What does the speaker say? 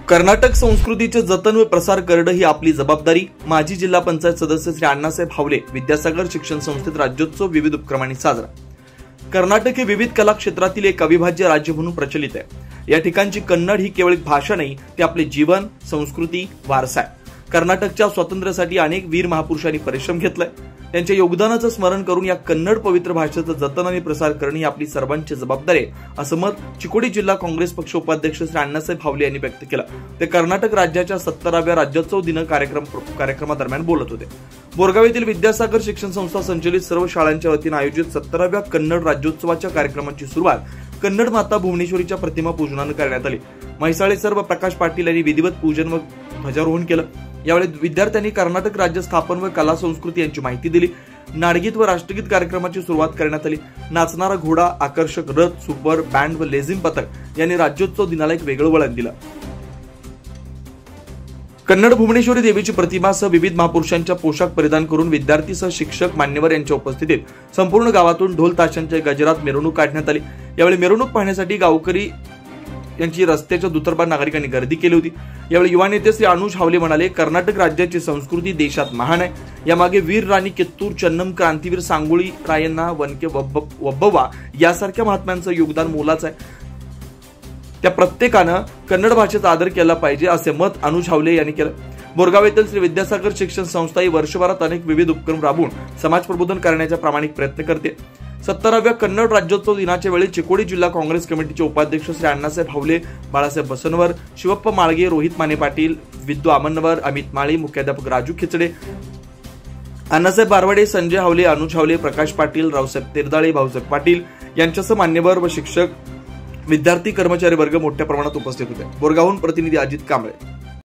कर्नाटक संस्कृतीचे जतन व प्रसार करणे ही आपली जबाबदारी। माजी जिल्हा पंचायत सदस्य श्री अण्णासाहेब हावले विद्यासागर शिक्षण संस्थेत राज्योत्सव विविध उपक्रमांनी साजरा। कर्नाटक हे विविध कला क्षेत्रातील एक अविभाज्य राज्य म्हणून प्रचलित आहे। या ठिकाणची कन्नड ही केवळ एक भाषा नाही, ती आपले जीवन, संस्कृती, वारसा आहे। कर्नाटकच्या स्वातंत्र्यासाठी अनेक वीर महापुरुषांनी परिश्रम घेतलाय। त्यांच्या योगदानाचं स्मरण करून या कन्नड पवित्र भाषेचं जतन आणि प्रसार करणे ही आपली सर्वांची जबाबदारी आहे, असं मत चिकोडी जिल्हा काँग्रेस पक्ष उपाध्यक्ष श्री अण्णासाहेब हावले यांनी व्यक्त केलं। ते कर्नाटक राज्याच्या 70व्या राज्योत्सव दिन कार्यक्रमादरम्यान बोलत होते। बोरगाव येथील विद्यासागर शिक्षण संस्था संचलित सर्व शाळांच्या वतीने आयोजित 70व्या कन्नड राज्योत्सवाच्या कार्यक्रमाची सुरुवात कन्नड माता भुवनेश्वरीच्या प्रतिमा पूजनाने करण्यात आली। म्हैसाळे सर व प्रकाश पाटील यांनी विधिवत पूजन व ध्वजारोहण केलं। यावेळी विद्यार्थ्यांनी कर्नाटक राज्य स्थापन व कला संस्कृती यांची माहिती दिली। नाटगीत व राष्ट्रगीत कार्यक्रमाची सुरुवात करण्यात आली। नाचणारा घोडा, आकर्षक रथ, सुपर बँड व लेझिम पथक यांनी राज्योत्सव दिनाला एक वेगळं वळण दिलं। कन्नड भुवनेश्वरी देवीची प्रतिमासह विविध महापुरुषांच्या पोशाख परिधान करून विद्यार्थीसह शिक्षक, मान्यवर यांच्या उपस्थितीत संपूर्ण गावातून ढोल ताशांच्या गजरात मिरवणूक काढण्यात आली। यावेळी मिरवणूक पाहण्यासाठी गावकरी यांची रस्त्याच्या दुतर्फा नागरिकांनी गर्दी केली होती। यावेळी युवा नेते श्री अनुज हावले म्हणाले, कर्नाटक राज्याची संस्कृती देशात महान आहे। यामागे वीर राणी कित्तूर चन्नम, क्रांतीवीर सांगोळी रायण्णा, वनके वब्बवा यासारख्या महात्म्यांचं योगदान मोलाचं आहे। त्या प्रत्येकानं कन्नड भाषेचा आदर केला पाहिजे, असे मत अनुज हावले यांनी केलं। बोरगाव येथील श्री विद्यासागर शिक्षण संस्था ही वर्षभरात अनेक विविध उपक्रम राबवून समाज प्रबोधन करण्याचा प्रामाणिक प्रयत्न करते। 70व्या कन्नड राज्योत्सव दिनाच्या वेळी चिकोडी जिल्हा काँग्रेस कमिटीचे उपाध्यक्ष श्री अण्णासाहेब हावले, बाळासाहेब बसनवर, शिवप्पा माळगे, रोहित माने पाटील, विद्दू आमनवर, अमित माळी, मुख्याध्यापक राजू खिचडे, अण्णासाहेब बारवाडे, संजय हावले, अनुज हावले, प्रकाश पाटील, रावसाहेब तेरदाळे, भाऊसाहेब पाटील यांच्यासह मान्यवर व शिक्षक, विद्यार्थी, कर्मचारी वर्ग मोठ्या प्रमाणात उपस्थित होते। बोरगावहून प्रतिनिधी अजित कांबळे।